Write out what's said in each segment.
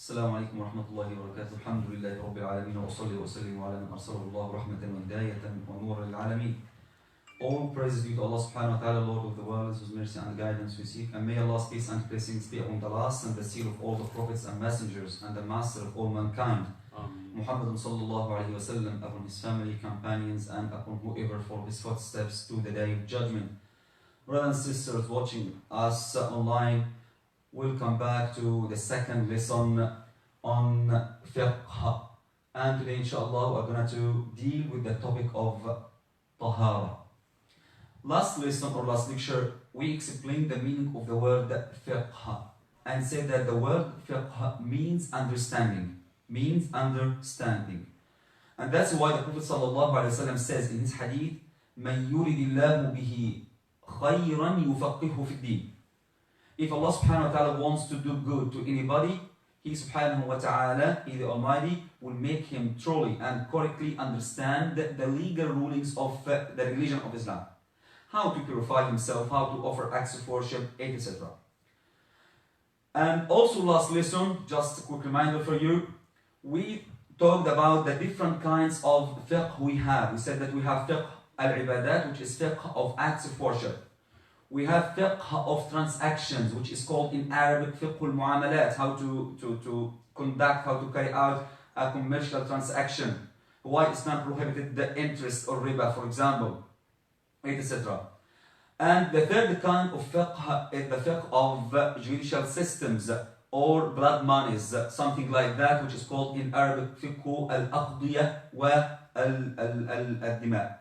السلام عليكم ورحمة الله وبركاته. الحمد لله رب العالمين وأصلي وأسلم على من أرسله الله رحمة وهداية ونورا للعالمين. All praise due to Allah subhanahu wa ta'ala, Lord of the worlds, whose mercy and guidance we seek. And may Allah's peace and blessings be upon the last and the seal of all the prophets and messengers and the master of all mankind, Muhammad sallallahu alayhi wa sallam, upon his family, companions, and upon whoever follow his footsteps to the day of judgment. Brothers and sisters watching us online, welcome back to the second lesson on Fiqh. And today, inshallah, we're going to deal with the topic of Taharah. Last lesson or last lecture, we explained the meaning of the word Fiqh and said that the word Fiqh means understanding. And that's why the Prophet ﷺ says in his hadith, مَنْ يُرِدِ اللَّهُ بِهِ خَيْرًا يُفَقِّهُ فِي الدِّينِ. If Allah subhanahu wa ta'ala wants to do good to anybody, He subhanahu wa ta'ala, He the Almighty, will make him truly and correctly understand the legal rulings of the religion of Islam. How to purify himself, how to offer acts of worship, etc. And also last lesson, just a quick reminder for you, we talked about the different kinds of fiqh we have. We said that we have fiqh al-ibadat, which is fiqh of acts of worship. We have fiqh of transactions, which is called in Arabic fiqh al-mu'amalat, how to conduct, how to carry out a commercial transaction. Why Islam prohibited the interest or riba, for example, etc. And the third kind of fiqh is the fiqh of judicial systems or blood monies, something like that, which is called in Arabic fiqh al-aqdiyah wa al-dima.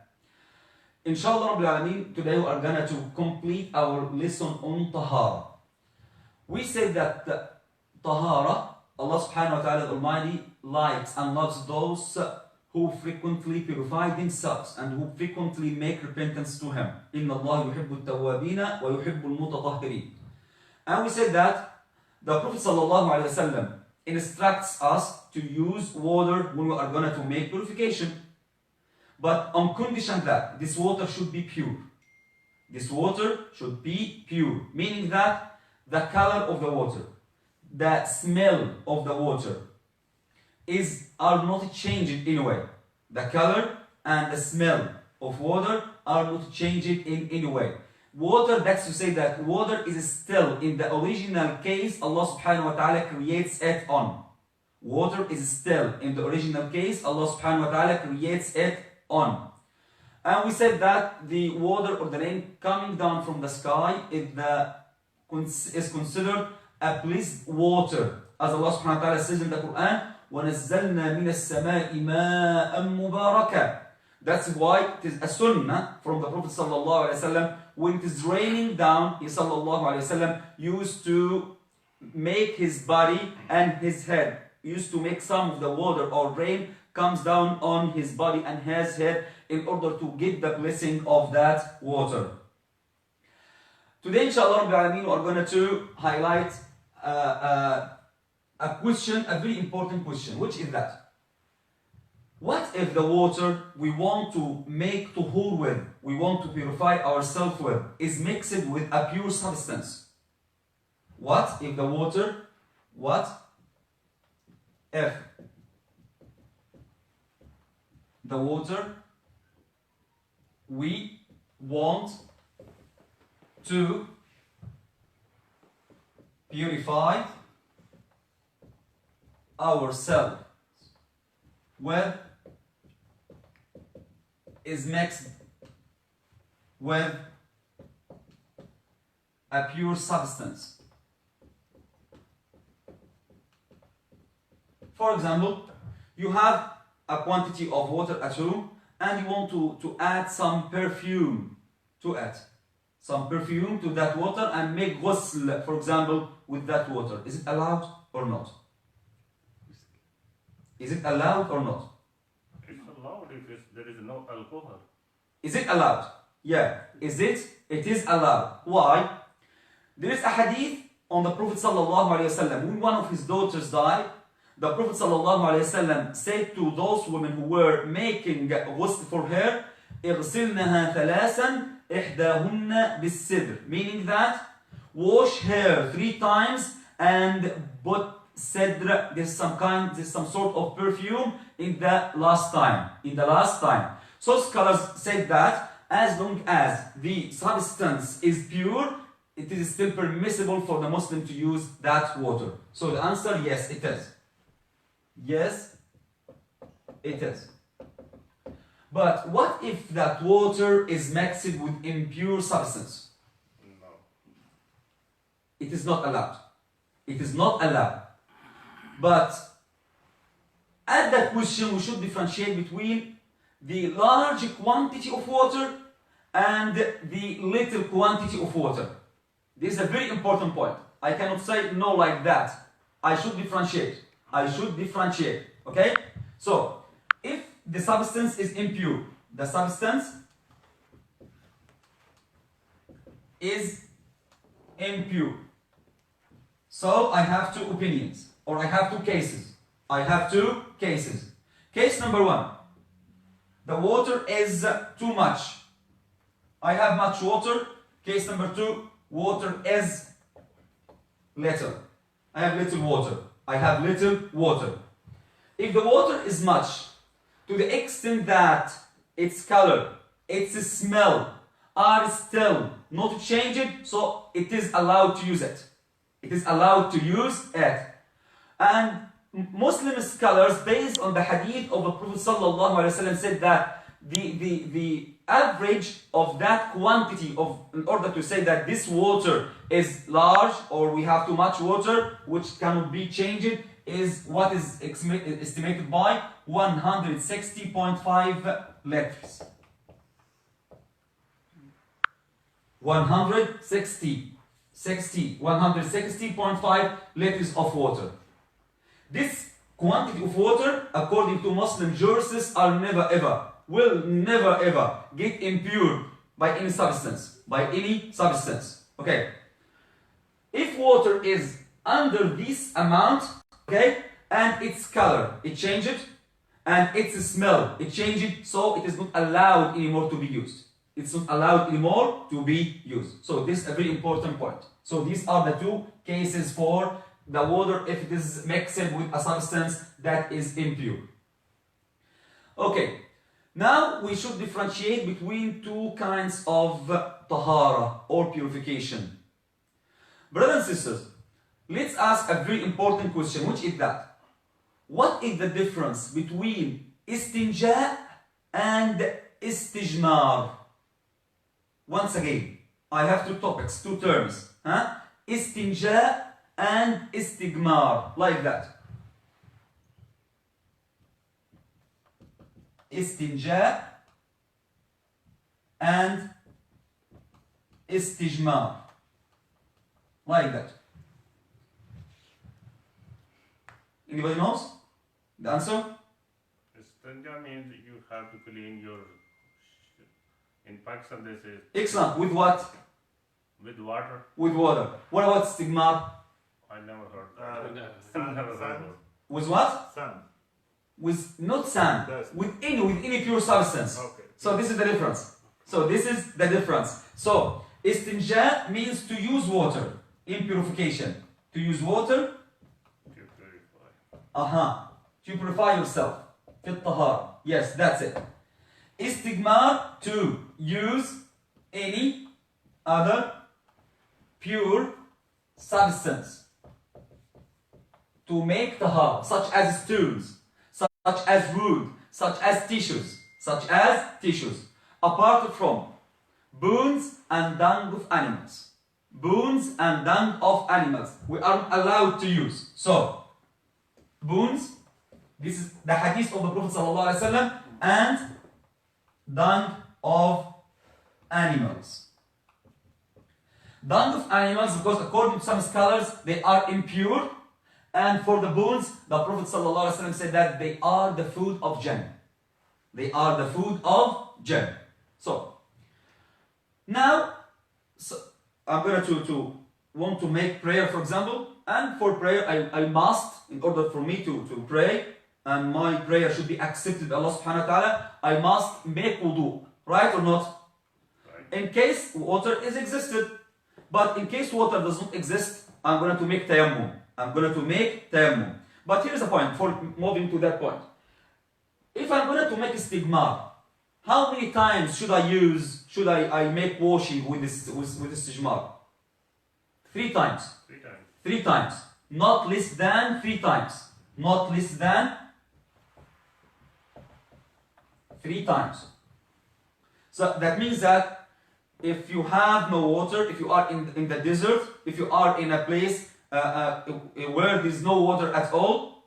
Inshallah Rabbil Alameen, today we are going to complete our lesson on Taharah. We said that Taharah, Allah subhanahu wa ta'ala Almighty likes and loves those who frequently purify themselves and who frequently make repentance to Him. Inna Allah yuhibbu at-tawwabina wa yuhibbu al-mutatahhirin. And we said that the Prophet sallallahu alayhi wa sallam instructs us to use water when we are going to make purification. But on condition that this water should be pure. This water should be pure, meaning that the color of the water, the smell of the water are not changed in any way. The color and the smell of water are not changed in any way. Water, that's to say that water is still in the original case Allah subhanahu wa ta'ala creates it on. Water is still in the original case Allah subhanahu wa ta'ala creates it on. And we said that the water or the rain coming down from the sky is considered a blessed water. As Allah subhanahu wa ta'ala says in the Quran, وَنَزَّلْنَا مِنَ السَّمَاءِ مَاءً مُبَارَكًا. That's why it is a sunnah from the Prophet sallallahu alaihi wasallam. When it is raining down, he sallallahu alaihi wasallam used to make his body and his head, used to make some of the water or rain comes down on his body and his head in order to get the blessing of that water. Today, inshallah, we are going to highlight a question, a very important question, which is that what if the water we want to make tuhur with, we want to purify ourselves with, is mixed with a pure substance? What if the water, the water we want to purify ourselves with is mixed with a pure substance? For example, you have a quantity of water at home and you want to add some perfume to it. Some perfume to that water and make ghusl, for example, with that water. Is it allowed or not? Is it allowed or not? It's allowed if there is no alcohol. Is it allowed? Yeah. Is it? It is allowed. Why? There is a hadith on the Prophet sallallahu alaihi wasallam. When one of his daughters died, the Prophet ﷺ said to those women who were making ghusl for her, اغسلنها ثلاثا إحداهن بالسدر, meaning that wash her 3 times and put cedr, there's some sort of perfume in the last time. So scholars said that as long as the substance is pure, it is still permissible for the Muslim to use that water. So the answer, yes, it is. Yes, it is. But what if that water is mixed with impure substance? No. It is not allowed. It is not allowed. But at that question, we should differentiate between the large quantity of water and the little quantity of water. This is a very important point. I cannot say no like that. I should differentiate. Okay? So, if the substance is impure, the substance is impure. So, I have two opinions, or I have two cases. Case number one, the water is too much. I have much water. Case number two, water is little. I have little water. If the water is much, to the extent that its color, its smell are still not changed, so it is allowed to use it. And Muslim scholars, based on the hadith of the Prophet ﷺ, said that the average of that quantity in order to say that this water is large or we have too much water which cannot be changed is what is estimated by 160.5 liters. 160.5 liters of water. This quantity of water, according to Muslim jurists, will never ever get impure by any substance. Okay. If water is under this amount, okay, and its color, it changed, and its smell, it changed, so it is not allowed anymore to be used. So this is a very important point. So these are the two cases for the water if it is mixed with a substance that is impure. Okay, now we should differentiate between two kinds of Taharah or purification. Brothers and sisters, let's ask a very important question, which is that what is the difference between istinja and istijmar? Once again, I have two topics, two terms. Istinja and istigmar, like that. Istinja and istijmar, like that. Anybody knows the answer? Istinja means you have to clean your. In Pakistan, they say. Excellent. With what? With water. With water. What about stigmar? I never heard that. Sand. With what? Sand. With not sand. With any pure substance. Okay. So this is the difference. So istinja means to use water in purification. To use water. To purify. To purify yourself. Fit Taharah. Yes, that's it. Istigmar, to use any other pure substance to make Taharah, such as stones, such as wood, such as tissues, apart from bones and dung of animals. We aren't allowed to use. So, bones, this is the hadith of the Prophet ﷺ, and dung of animals. Dung of animals, because according to some scholars, they are impure. And for the bones, the Prophet ﷺ said that they are the food of jinn. So, now, I'm going to want to make prayer, for example. And for prayer, I must, in order for me to pray, and my prayer should be accepted by Allah subhanahu wa ta'ala, I must make wudu. Right or not? Right. In case water is existed. But in case water does not exist, I'm going to make tayammum. I'm going to make tayammum. But here's the point, for moving to that point. If I'm going to make istijmar, how many times should I make washing with this istijmar? 3 times. 3 times. 3 times. Not less than 3 times. Not less than 3 times. So that means that if you have no water, if you are in the desert, if you are in a place where there is no water at all,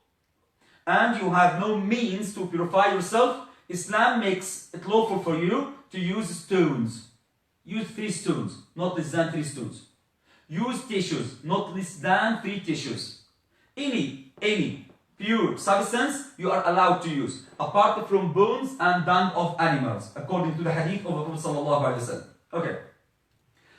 and you have no means to purify yourself, Islam makes it lawful for you to use stones. Use 3 stones, not less than 3 stones. Use tissues, not less than 3 tissues. Any pure substance you are allowed to use, apart from bones and dung of animals, according to the hadith of the Prophet sallallahu alaihi wasallam. Okay.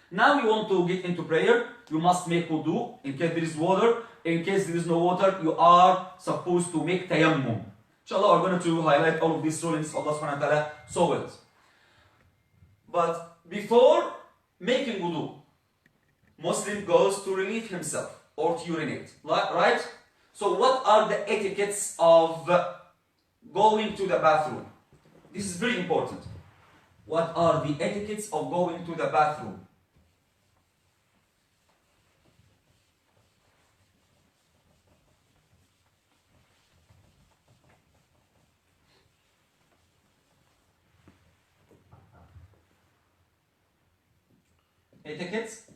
Now we want to get into prayer. You must make wudu in case there is water. In case there is no water, you are supposed to make tayammum. Inshallah, we're going to highlight all of these rulings of Allah subhanahu wa ta'ala so well. But before making wudu, Muslim goes to relieve himself or to urinate, right? So what are the etiquettes of going to the bathroom? This is very important. What are the etiquettes of going to the bathroom? Etiquettes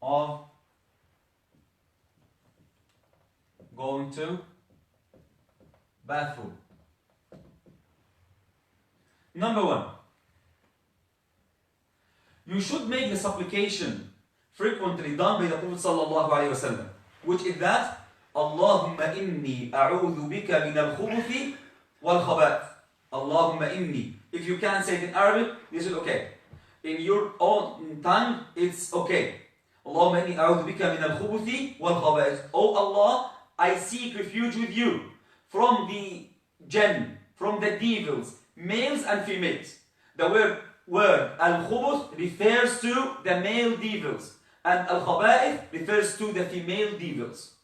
of going to bathroom. Number 1, you should make the supplication frequently done by the Prophet sallallahu alaihi wasallam, which is that Allahumma inni a'udhu bika min al-khubuthi wal khabath. Allahumma inni. If you can't say it in Arabic, this is okay. In your own tongue, it's okay. Allahumma inni a'udhu bika min al-khubuthi wal khabath. Oh Allah, I seek refuge with you from the jinn, from the devils, males and females. The word al-khubuth refers to the male devils, and al-khaba'ith refers to the female devils.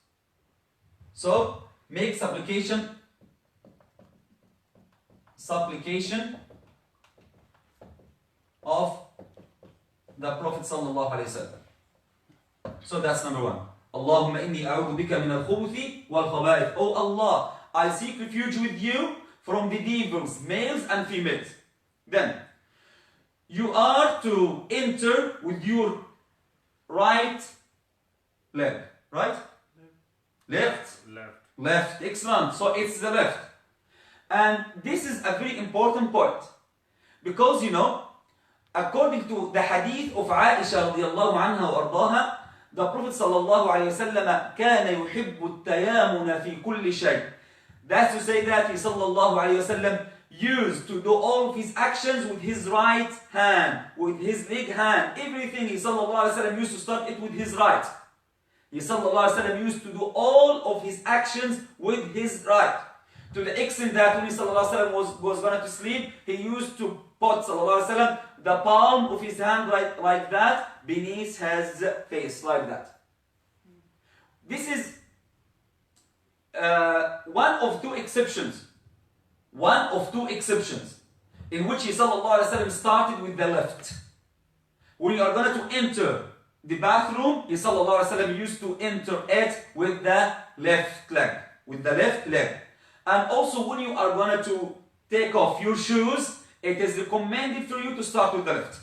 So, make supplication of the Prophet sallallahu alaihi wasallam. So that's number 1. Allahumma inni a'udhu bika min al-khubuthi wal khaba'ith. Oh Allah, I seek refuge with you from the devils, males and females. Then, you are to enter with your right leg, right? Left? Left. Excellent. So it's the left. And this is a very important point. Because, according to the hadith of Aisha radiallahu anha wa ardaha, the Prophet sallallahu alayhi wa sallam كان يحب التيامن في كل شيء. That's to say that he sallallahu alayhi wa sallam used to do all of his actions with his right hand, with his big hand. Everything he sallallahu alayhi wa sallam used to start it with his right. He sallallahu alayhi wa sallam used to do all of his actions with his right. To the extent that when he sallallahu alayhi wa sallam was going to sleep, he used to put sallallahu alayhi wa sallam the palm of his hand like that beneath his face, like that. This is one of two exceptions. One of two exceptions in which he sallallahu alayhi wa sallam started with the left. When you are going to enter the bathroom, he sallallahu alayhi wa sallam used to enter it with the left leg. With the left leg. And also when you are going to take off your shoes, it is recommended for you to start with the left.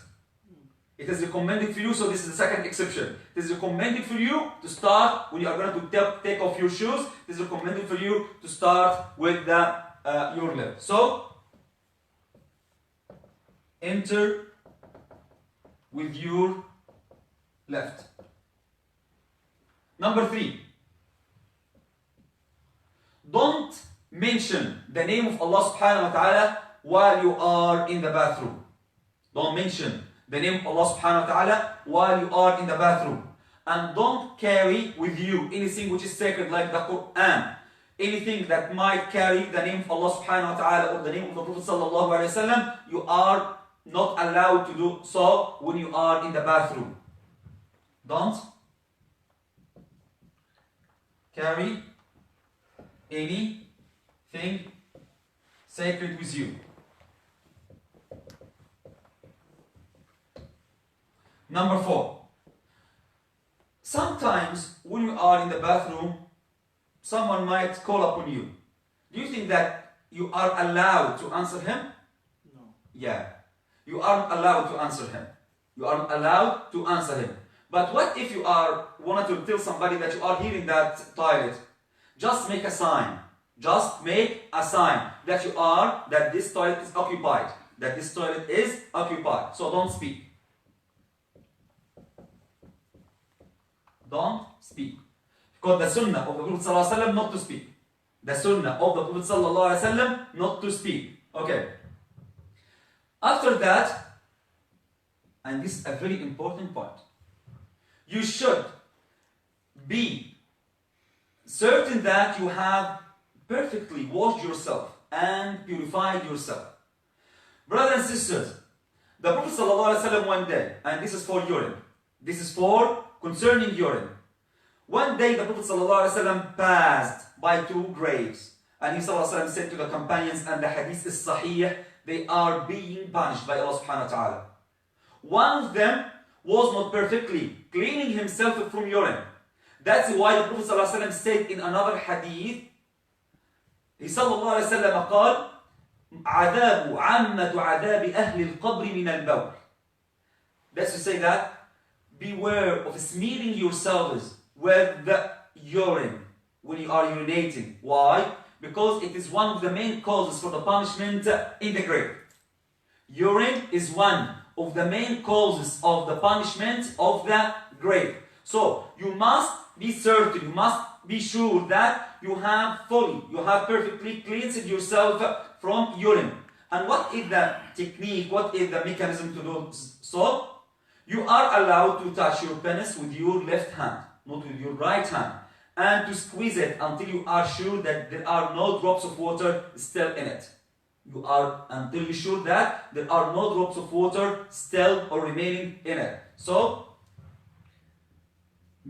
It is recommended for you, so this is the second exception. It is recommended for you to start, when you are going to take off your shoes, it is recommended for you to start with your left. So, enter with your left. Number 3. Don't mention the name of Allah subhanahu wa ta'ala while you are in the bathroom. Don't mention the name of Allah subhanahu wa ta'ala while you are in the bathroom. And don't carry with you anything which is sacred like the Quran. Anything that might carry the name of Allah subhanahu wa ta'ala or the name of the Prophet sallallahu alayhi wa sallam, you are not allowed to do so when you are in the bathroom. Don't carry anything sacred with you. Number 4. Sometimes when you are in the bathroom, someone might call upon you. Do you think that you are allowed to answer him? No. Yeah. You aren't allowed to answer him. You aren't allowed to answer him. But what if you wanted to tell somebody that you are here in that toilet? Just make a sign. Just make a sign that this toilet is occupied. That this toilet is occupied. So don't speak. Don't speak. Because the sunnah of the Prophet ﷺ not to speak. The sunnah of the Prophet ﷺ not to speak. Okay. After that, and this is a very important point, you should be certain that you have perfectly washed yourself and purified yourself. Brothers and sisters, the Prophet ﷺ one day, and this is for urine, this is for concerning urine. One day the Prophet ﷺ passed by 2 graves, and he ﷺ said to the companions, and the hadith is sahih, they are being punished by Allah subhanahu wa ta'ala. One of them was not perfectly cleaning himself from urine. That's why the Prophet ﷺ said in another hadith, he sallallahu alayhi wa sallam قال عذاب عامة عذاب أهل القبر من البول. That's to say that beware of smearing yourselves with the urine when you are urinating. Why? Because it is one of the main causes for the punishment in the grave. Urine is one of the main causes of the punishment of the grave. So you must be certain, you must be sure that you have perfectly cleansed yourself from urine. And what is the technique, what is the mechanism to do so? You are allowed to touch your penis with your left hand, not with your right hand, and to squeeze it until you are sure that there are no drops of water still in it. Until you're sure that there are no drops of water still or remaining in it. So,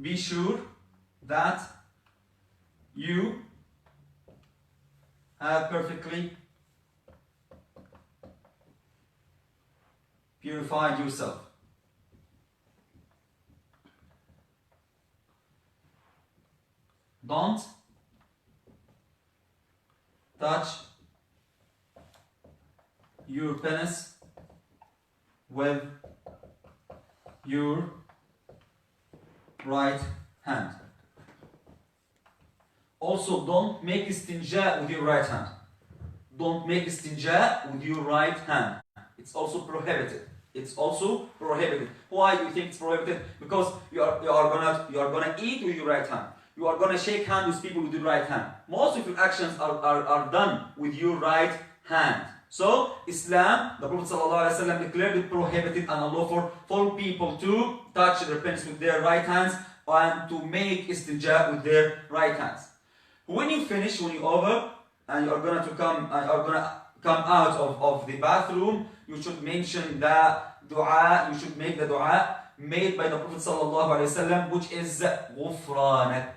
be sure that you have perfectly purified yourself. Don't touch your penis with your right hand. Also, don't make istinja with your right hand. Don't make istinja with your right hand. It's also prohibited. It's also prohibited. Why do you think it's prohibited? Because you are gonna eat with your right hand. You are gonna shake hands with people with your right hand. Most of your actions are done with your right hand. So Islam, the Prophet ﷺ declared it prohibited and unlawful for people to touch their penis with their right hands and to make istinja with their right hands. When you finish, when you're over, and you are gonna come out of the bathroom, you should mention the dua. You should make the dua made by the Prophet ﷺ, which is غفرانك,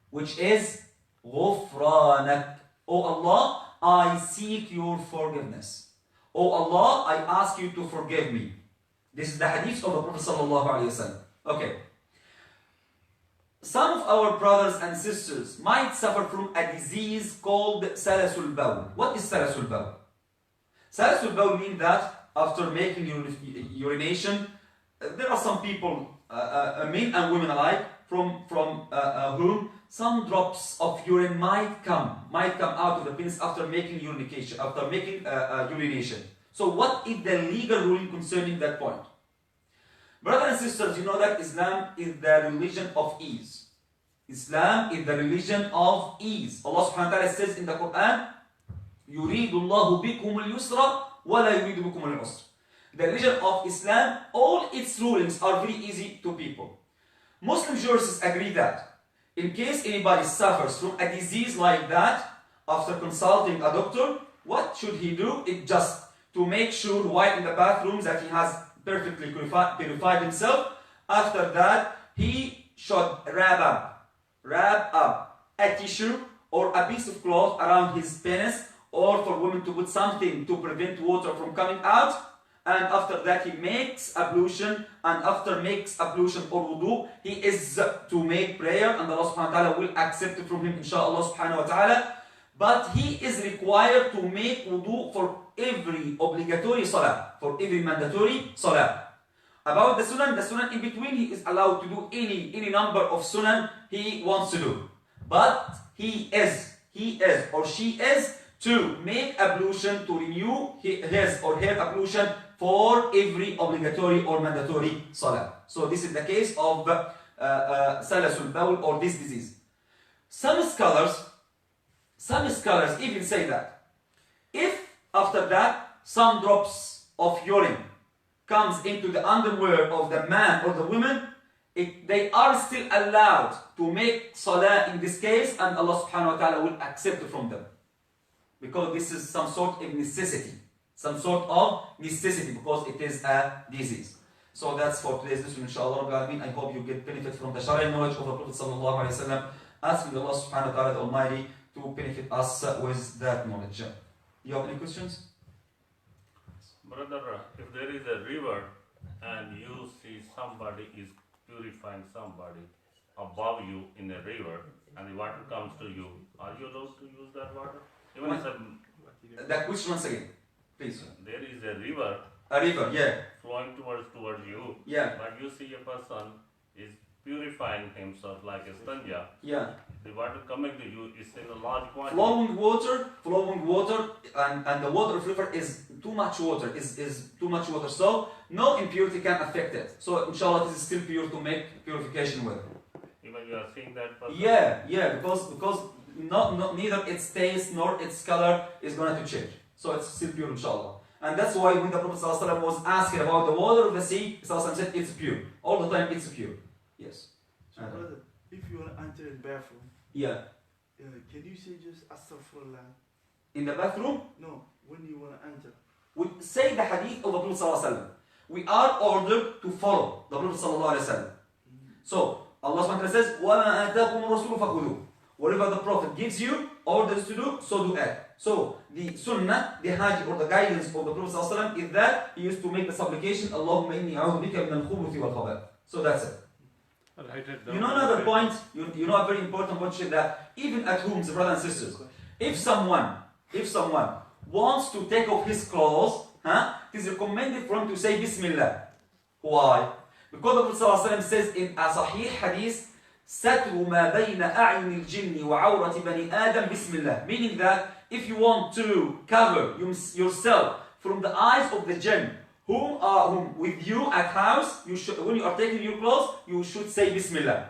which is غفرانك. Oh Allah, I seek your forgiveness. Oh Allah, I ask you to forgive me. This is the hadith of the Prophet ﷺ. Okay. Some of our brothers and sisters might suffer from a disease called salasul bawl. What is salasul bawl? Salasul bawl means that after making urination, there are some people, men and women alike, from whom some drops of urine might come out of the penis after making urination. So, what is the legal ruling concerning that point? Brothers and sisters, you know that Islam is the religion of ease. Islam is the religion of ease. Allah subhanahu wa ta'ala says in the Quran, يُرِيدُ اللَّهُ بِكُمُ الْيُسْرَ وَلَا يُرِيدُ بِكُمُ الْعُسْرَ. The religion of Islam, all its rulings are very easy to people. Muslim jurists agree that in case anybody suffers from a disease like that, after consulting a doctor, what should he do? It just to make sure while in the bathroom that he has perfectly purified himself. After that, he should wrap up a tissue or a piece of cloth around his penis, or for women to put something to prevent water from coming out, and after that he makes ablution, and after makes ablution or wudu, he is to make prayer, and Allah subhanahu wa ta'ala will accept it from him, inshallah subhanahu wa ta'ala. But he is required to make wudu for every obligatory salah, for every mandatory salah. About the sunan in between, he is allowed to do any number of sunan he wants to do. But he is or she is to make ablution, to renew his or her ablution for every obligatory or mandatory salah. So this is the case of salasul bawl, or this disease. Some scholars even say that if after that some drops of urine comes into the underwear of the man or the woman, they are still allowed to make salah in this case, and Allah subhanahu wa ta'ala will accept it from them. Because this is some sort of necessity. Because it is a disease. So that's for today's lesson, inshallah. I hope you get benefit from the Shariah knowledge of the Prophet sallallahu alaihi wasallam. Asking Allah subhanahu wa ta'ala the Almighty to benefit us with that knowledge. You have any questions? Brother, if there is a river and you see somebody is purifying somebody above you in a river, and the water comes to you, are you allowed to use that water? Even if That question once again, please. there is a river. A river, yeah. Flowing towards you. Yeah. But you see a person is purifying himself like a stanja. Yeah. The water coming to you is in a large quantity. Flowing water, and the water of river is too much water, is too much water. So no impurity can affect it. So inshallah it is still pure to make purification with. Even you are seeing that person. Yeah, because neither its taste nor its color is going to change. So it's still pure, inshallah. And that's why when the Prophet ﷺ was asking about the water of the sea, he said it's pure. All the time it's pure. Yes. So brother, if you want to enter the bathroom, Yeah. can you say just astaghfirullah? In the bathroom, No, when you want to enter. we say the hadith of the Prophet ﷺ. We are ordered to follow the Prophet ﷺ. So Allah subhanahu wa ta'ala says, وَمَا آتَاكُمُ الرَّسُولُ فَخُذُوهُ. Whatever the Prophet gives you orders to do, so do it. So the sunnah, the hajj, or the guidance of the Prophet ﷺ is that he used to make the supplication, Allahumma inni a'udhu bika min al-khubuthi wal khabath. So that's it. You know another point, you know a very important point, that even at home, brothers and sisters, if someone wants to take off his clothes, it is recommended for him to say Bismillah. Why? Because the Prophet ﷺ says in a Sahih Hadith, سَتْرُ مَا بَيْنَ أَعْيُنِ الْجِنِّ وَعَوْرَةِ بَنِي آدَمْ Bismillah. Meaning that if you want to cover yourself from the eyes of the jinn whom are with you at house, when you are taking your clothes, you should say Bismillah.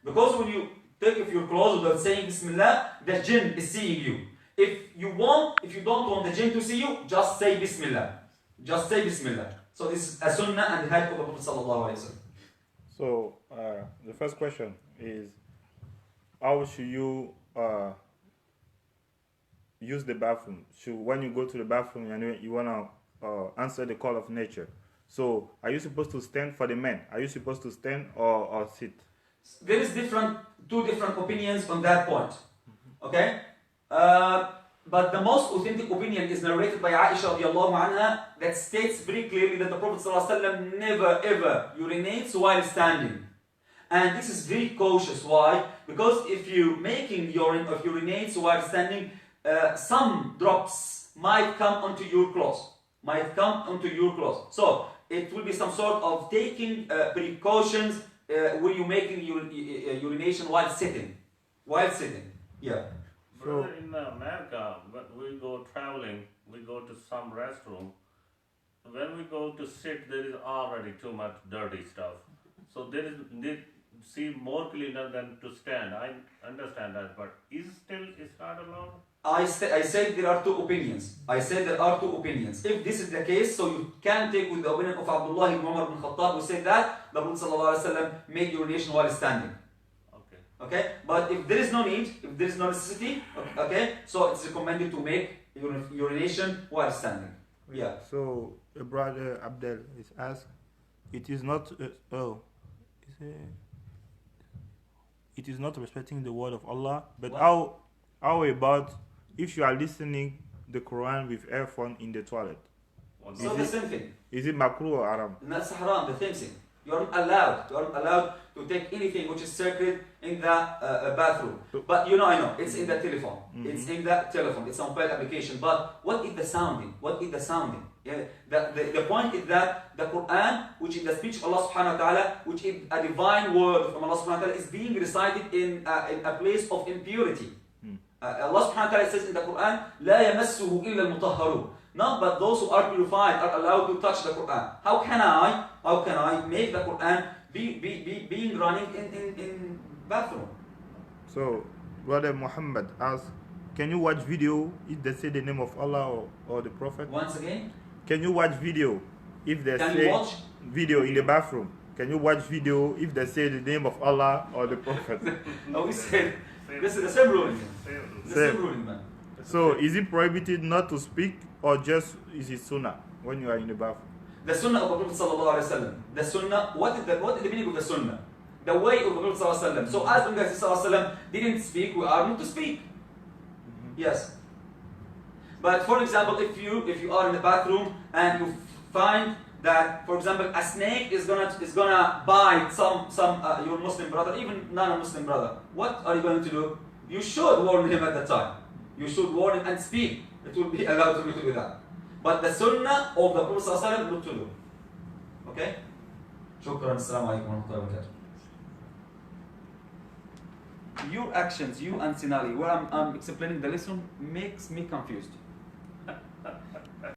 Because when you take off your clothes without saying Bismillah, the jinn is seeing you. If you don't want the jinn to see you, just say Bismillah. Just say Bismillah. So this is a sunnah and the hadith of the Prophet sallallahu alaihi wasallam. So the first question is, how should you use the bathroom? When you go to the bathroom and you want to answer the call of nature, so are you supposed to stand for the men? Are you supposed to stand or sit? There is two different opinions on that point. Okay? But the most authentic opinion is narrated by Aisha radiallahu anha, that states very clearly that the Prophet ﷺ never ever urinates while standing. And this is very cautious. Why? Because if you're making urine or urinates while standing, some drops might come onto your clothes. So it will be some sort of taking precautions when you're making urination while sitting. Yeah. Brother, in America, when we go traveling, we go to some restroom. When we go to sit, there is already too much dirty stuff. So they see more cleaner than to stand. I understand that, but it's not allowed? I said there are two opinions. If this is the case, so you can take with the opinion of Abdullah ibn Umar ibn Khattab, who said that the Prophet ﷺ made urination while standing. Okay, but if there is no need, if there is no necessity, okay, so it's recommended to make urination while standing. Yeah. So brother Abdel is asked, it is not it is not respecting the word of Allah. But What? how about if you are listening the Quran with earphone in the toilet? Well, So the same thing. Is it makruh or haram? And that's haram, the same thing. You aren't allowed. You aren't allowed to take anything which is sacred in the bathroom. But you know, I know, it's in the telephone. It's in the telephone. It's a mobile application. But what is the sounding? What is the sounding? Yeah, the point is that the Quran, which is the speech of Allah subhanahu wa ta'ala, which is a divine word from Allah subhanahu wa ta'ala, is being recited in a place of impurity. Allah subhanahu wa ta'ala says in the Quran, لا يمسه إلا المطهرون. None but those who are purified are allowed to touch the Quran. How can I make the Quran being running in bathroom? So, Brother Muhammad asks, can you watch video if they say the name of Allah or the Prophet? Once again, Can you watch video if they can say you watch? video in the bathroom? Can you watch video if they say the name of Allah or the Prophet? No, we said this is the same ruling. same. The Same. same ruling, man. So, is it prohibited not to speak or just is it sunnah when you are in the bathroom? The sunnah of the Prophet sallallahu alaihi wasallam. The sunnah. What is the meaning of the sunnah? The way of the Prophet sallallahu alaihi wasallam. So as long as he sallallahu alaihi wasallam didn't speak, we are not to speak. Yes. But for example, if you are in the bathroom and you find that, for example, a snake is gonna bite some your Muslim brother, even non-Muslim brother, what are you going to do? You should warn him at the time. You should warn him and speak. It will be allowed for you to do that. But the sunnah of the Prophet sallallahu alaihi wasallam not to do. Okay? Shukran. Assalamu alaikum wa rahmatullahi wa barakatuh. Your actions, you and Sinali, where I'm explaining the lesson, makes me confused.